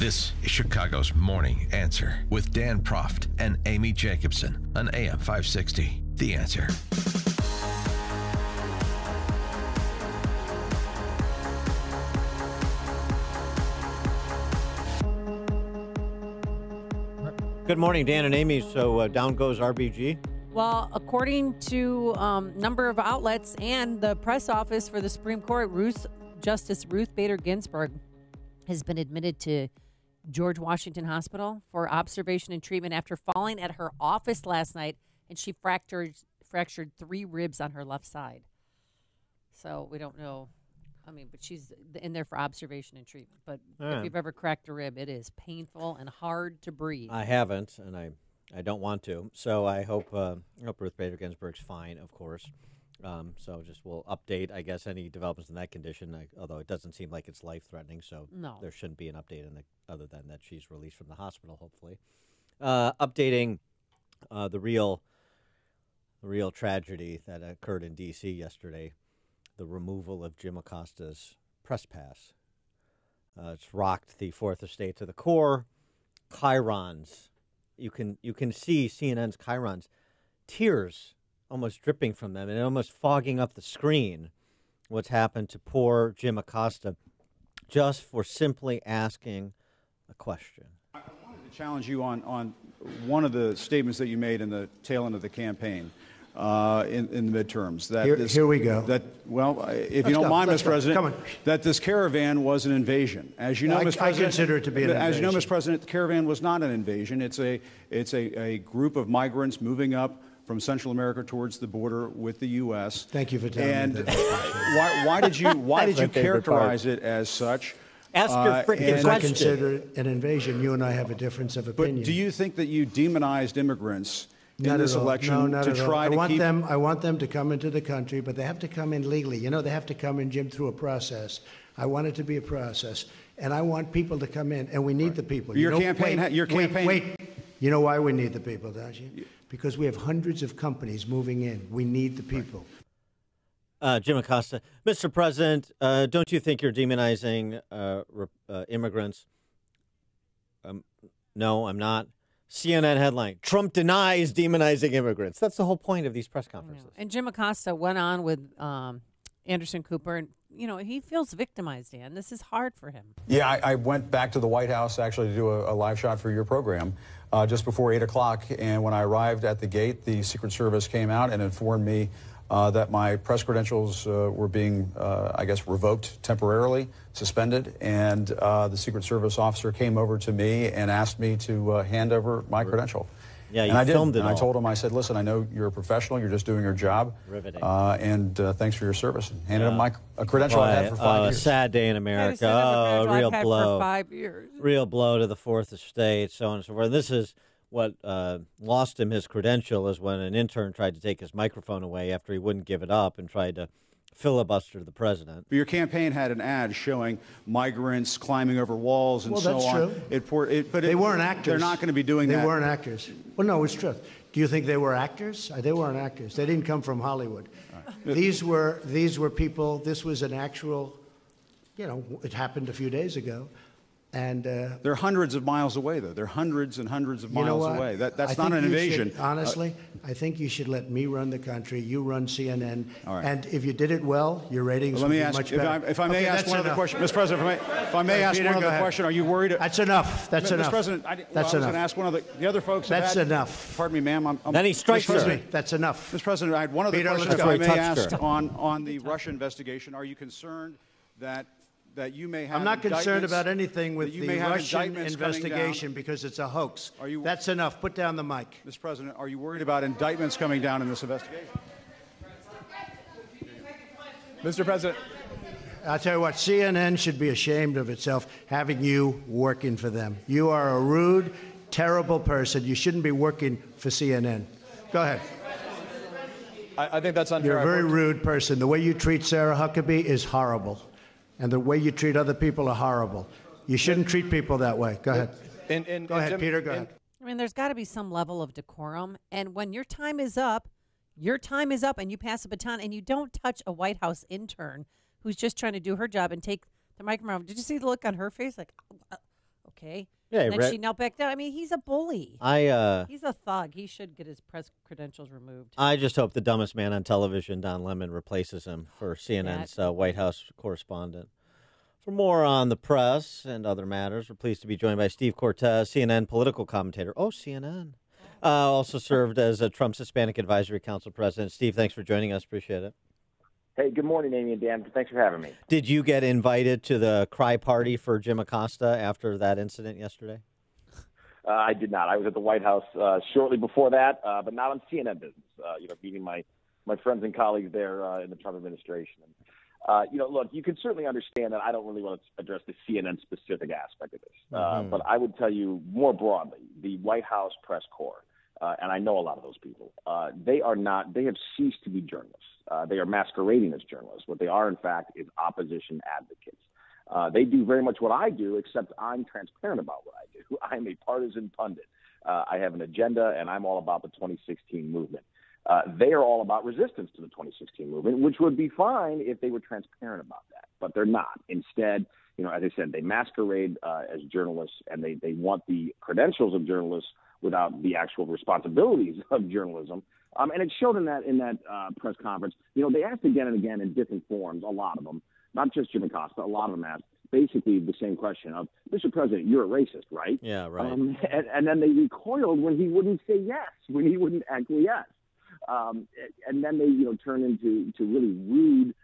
This is Chicago's Morning Answer with Dan Proft and Amy Jacobson on AM 560. The Answer. Good morning, Dan and Amy. So down goes RBG. Well, according to number of outlets and the press office for the Supreme Court, Justice Ruth Bader Ginsburg has been admitted to George Washington Hospital for observation and treatment after falling at her office last night, and she fractured 3 ribs on her left side. So we don't know. I mean, but she's in there for observation and treatment. But if you've ever cracked a rib, it is painful and hard to breathe. I haven't, and I don't want to. So I hope Ruth Bader Ginsburg's fine, of course. So just we'll update, I guess, any developments in that condition, although it doesn't seem like it's life-threatening, so there shouldn't be an update other than that she's released from the hospital, hopefully. Updating the real tragedy that occurred in D.C. yesterday, the removal of Jim Acosta's press pass. It's rocked the Fourth Estate to the core. Chyrons. You can see CNN's chyrons, tears almost dripping from them and almost fogging up the screen. What's happened to poor Jim Acosta just for simply asking a question. I wanted to challenge you on one of the statements that you made in the tail end of the campaign in the midterms. Here we go. If you don't mind, Mr. President, that this caravan was an invasion. As you know, Mr. President, I consider it to be an invasion. As you know, Mr. President, the caravan was not an invasion. It's a group of migrants moving up from Central America towards the border with the U.S. Thank you for telling me that. And why did you characterize it as such? Ask your freaking question. I consider it an invasion. You and I have a difference of opinion. But do you think that you demonized immigrants in this election to try to keep... I want them to come into the country, but they have to come in legally. You know, they have to come in, Jim, through a process. I want it to be a process. And I want people to come in, and we need the people. Your campaign... Wait. You know why we need the people, don't you? Because we have hundreds of companies moving in. We need the people. Jim Acosta. Mr. President, don't you think you're demonizing immigrants? No, I'm not. CNN headline, Trump denies demonizing immigrants. That's the whole point of these press conferences. And Jim Acosta went on with Anderson Cooper, and, he feels victimized, Dan. This is hard for him. Yeah, I went back to the White House, actually, to do a live shot for your program just before 8 o'clock. And when I arrived at the gate, the Secret Service came out and informed me that my press credentials were being, revoked temporarily, suspended. And the Secret Service officer came over to me and asked me to hand over my credential. Yeah, and I filmed did. it And all. I told him, I said, listen, I know you're a professional. You're just doing your job. Riveting. And thanks for your service. And handed him a credential I had for 5 years. A sad day in America. A real blow. For 5 years. Real blow to the Fourth Estate, so on and so forth. This is what lost him his credential is when an intern tried to take his microphone away after he wouldn't give it up and tried to filibuster the president. But your campaign had an ad showing migrants climbing over walls and so on. That's true. But they weren't actors. They're not going to be doing that. They weren't actors. Well, no, it's true. Do you think they were actors? They weren't actors. They didn't come from Hollywood. Right. These were people. This was an actual, it happened a few days ago. And they're hundreds of miles away, though. They're hundreds and hundreds of miles away. That's not an invasion. Honestly, I think you should let me run the country. You run CNN. All right. And if you did it well, your ratings would be much better. If I may ask one other question, Mr. President, if I may ask one other question, are you worried? That's enough. That's enough. Mr. President, I was going to ask one of the other folks. That's enough. Pardon me, ma'am. Then he strikes her. That's enough. Mr. President, I had one other question, if I may ask, on the Russia investigation. Are you concerned that you may have... I'm not concerned about anything with the Russian investigation because it's a hoax. That's enough. Put down the mic. Mr. President, are you worried about indictments coming down in this investigation? Mr. President. I'll tell you what, CNN should be ashamed of itself having you working for them. You are a rude, terrible person. You shouldn't be working for CNN. Go ahead. I think that's unfair. You're a very rude person. The way you treat Sarah Huckabee is horrible. And the way you treat other people are horrible. You shouldn't treat people that way. Go ahead. Go ahead, Peter. Go ahead. I mean, there's got to be some level of decorum. And when your time is up, and you pass a baton, and you don't touch a White House intern who's just trying to do her job and take the microphone. Did you see the look on her face? Like, okay? Yeah, And then she knelt back down. I mean, he's a bully. He's a thug. He should get his press credentials removed. I just hope the dumbest man on television, Don Lemon, replaces him for CNN's White House correspondent. For more on the press and other matters, we're pleased to be joined by Steve Cortes, CNN political commentator. Oh, CNN. Also served as a Trump's Hispanic Advisory Council president. Steve, thanks for joining us. Appreciate it. Hey, good morning, Amy and Dan. Thanks for having me. Did you get invited to the cry party for Jim Acosta after that incident yesterday? I did not. I was at the White House shortly before that, but not on CNN business. Meeting my friends and colleagues there in the Trump administration. Look, you can certainly understand that I don't really want to address the CNN specific aspect of this. But I would tell you more broadly, the White House press corps, and I know a lot of those people, they have ceased to be journalists. They are masquerading as journalists. What they are, in fact, is opposition advocates. They do very much what I do, except I'm transparent about what I do. I'm a partisan pundit. I have an agenda, and I'm all about the 2016 movement. They are all about resistance to the 2016 movement, which would be fine if they were transparent about that. But they're not. Instead, as I said, they masquerade as journalists, and they want the credentials of journalists without the actual responsibilities of journalism. And it showed in that press conference. They asked again and again in different forms, a lot of them, not just Jim Acosta, a lot of them asked basically the same question of, Mr. President, you're a racist, right? Yeah, right. And then they recoiled when he wouldn't say yes, when he wouldn't acquiesce. And then they, turn into really rude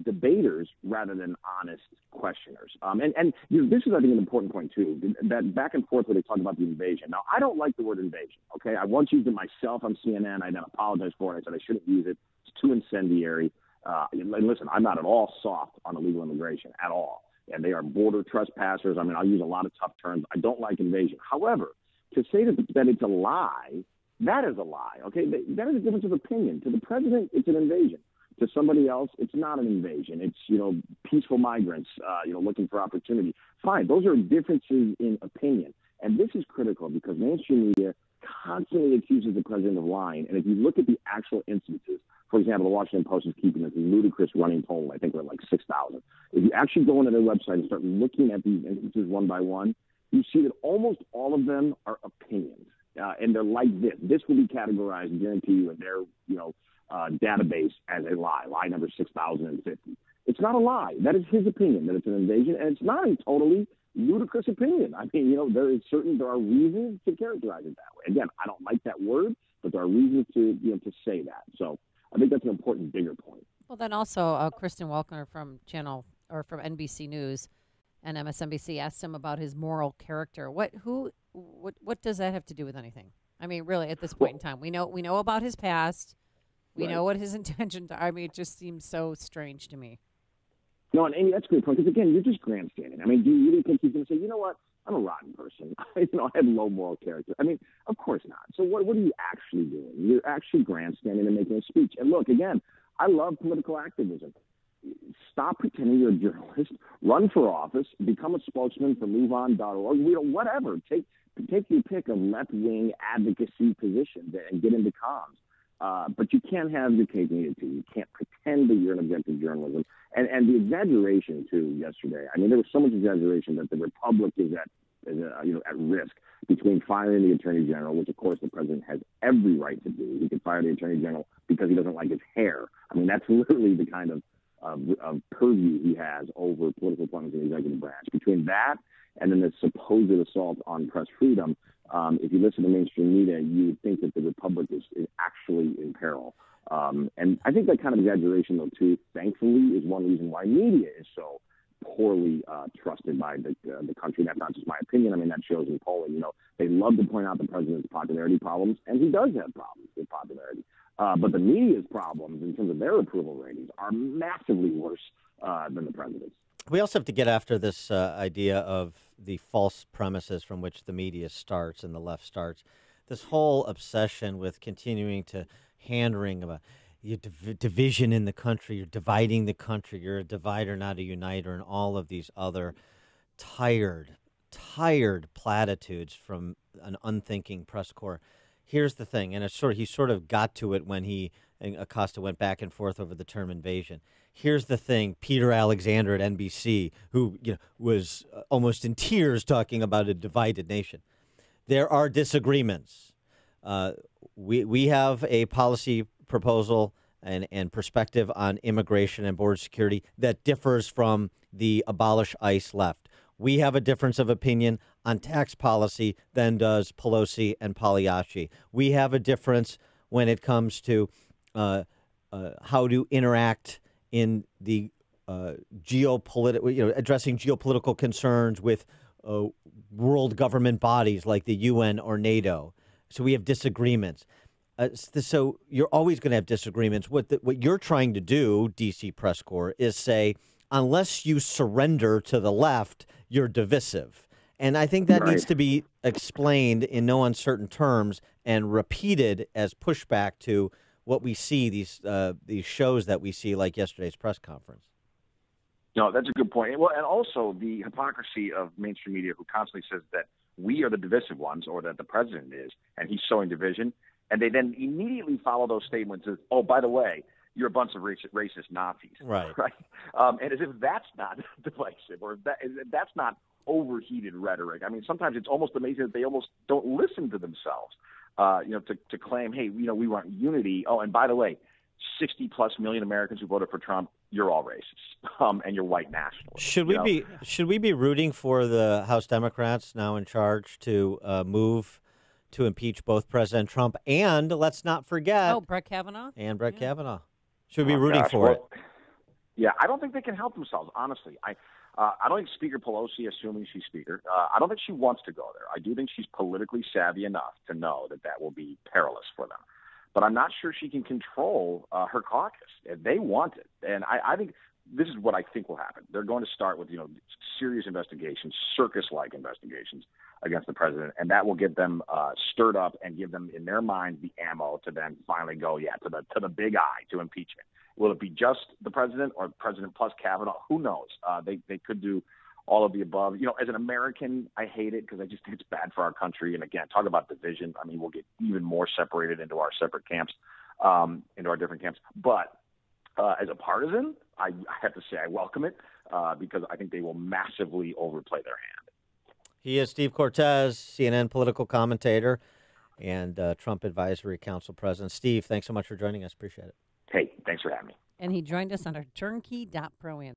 debaters rather than honest questioners. This is, I think, an important point, too, that back and forth where they talk about the invasion. Now, I don't like the word invasion, okay? I once used it myself on CNN. I then apologized for it. I said I shouldn't use it. It's too incendiary. And listen, I'm not at all soft on illegal immigration at all. And they are border trespassers. I mean, I'll use a lot of tough terms. I don't like invasion. However, to say that it's a lie, that is a lie, okay? That is a difference of opinion. To the president, it's an invasion. To somebody else, it's not an invasion. It's, peaceful migrants, looking for opportunity. Fine, those are differences in opinion. And this is critical because mainstream media constantly accuses the president of lying. And if you look at the actual instances, for example, the Washington Post is keeping this ludicrous running poll. I think we're at like 6,000. If you actually go into their website and start looking at these instances one by one, you see that almost all of them are opinions. And they're like this. This will be categorized, I guarantee you, in their, database as a lie, lie number 6,050. It's not a lie. That is his opinion, that it's an invasion, and it's not a totally ludicrous opinion. I mean, there are reasons to characterize it that way. Again, I don't like that word, but there are reasons to say that. So I think that's an important, bigger point. Well, then also Kristen Welker from NBC News and MSNBC asked him about his moral character. What does that have to do with anything? I mean, really, at this point in time, we know about his past. We know what his intentions are. I mean, it just seems so strange to me. No, and Amy, that's a great point, because, again, you're just grandstanding. I mean, do you really think he's going to say, you know what, I'm a rotten person. I have low moral character. I mean, of course not. So what are you actually doing? You're actually grandstanding and making a speech. And look, again, I love political activism. Stop pretending you're a journalist. Run for office. Become a spokesman for MoveOn.org. Whatever. Take your pick of left-wing advocacy positions and get into comms. But you can't have your cake and eat it too. You can't pretend that you're an objective journalism. And the exaggeration too yesterday. I mean, there was so much exaggeration that the Republic is at risk between firing the Attorney General, which of course the president has every right to do. He can fire the Attorney General because he doesn't like his hair. I mean, that's literally the kind of purview he has over political appointments in the executive branch. Between that and then the supposed assault on press freedom, if you listen to mainstream media, you would think that the Republic is actually in peril. And I think that kind of exaggeration, though, too, thankfully, is one reason why media is so poorly trusted by the country. That's not just my opinion. I mean, that shows in polling. They love to point out the president's popularity problems, and he does have problems with popularity. But the media's problems in terms of their approval ratings are massively worse than the president's. We also have to get after this idea of the false premises from which the media starts and the left starts. This whole obsession with continuing to hand-wring about your division in the country, you're dividing the country, you're a divider, not a uniter, and all of these other tired platitudes from an unthinking press corps. Here's the thing, and he sort of got to it when Acosta went back and forth over the term invasion. Here's the thing, Peter Alexander at NBC, who was almost in tears talking about a divided nation. There are disagreements. We have a policy proposal and perspective on immigration and border security that differs from the abolish ICE left. We have a difference of opinion on tax policy than does Pelosi and Pagliacci. We have a difference when it comes to how to interact in the geopolitical, addressing geopolitical concerns with world government bodies like the UN or NATO. So we have disagreements. So you're always going to have disagreements. What you're trying to do, DC Press Corps, is say, unless you surrender to the left, you're divisive. And I think that needs to be explained in no uncertain terms and repeated as pushback to what we see, these shows that we see, like yesterday's press conference. No, that's a good point. Well, and also the hypocrisy of mainstream media, who constantly says that we are the divisive ones, or that the president is, and he's sowing division. And they then immediately follow those statements as, oh, by the way, you're a bunch of racist Nazis. Right. And as if that's not divisive, or if that's not overheated rhetoric. I mean, sometimes it's almost amazing that they almost don't listen to themselves, to claim, hey, we want unity. Oh, and by the way, 60+ million Americans who voted for Trump, you're all racist, and you're white nationalists. Should we be rooting for the House Democrats now in charge to move to impeach both President Trump and, let's not forget, Brett Kavanaugh? And Brett Kavanaugh. Should we be rooting for it? Yeah, I don't think they can help themselves, honestly. I don't think Speaker Pelosi, assuming she's Speaker, I don't think she wants to go there. I do think she's politically savvy enough to know that will be perilous for them. But I'm not sure she can control her caucus. They want it. And I think this is what I think will happen. They're going to start with, serious investigations, circus-like investigations against the president, and that will get them stirred up and give them, in their minds, the ammo to then finally go, to the big I, to impeachment. Will it be just the president or the president plus Kavanaugh? Who knows? They could do all of the above. As an American, I hate it because I just think it's bad for our country. And again, talk about division. I mean, we'll get even more separated into our separate camps, into our different camps. But as a partisan, I have to say I welcome it because I think they will massively overplay their hand. He is Steve Cortes, CNN political commentator and Trump Advisory Council president. Steve, thanks so much for joining us. Appreciate it. Hey, thanks for having me. And he joined us on our turnkey.pro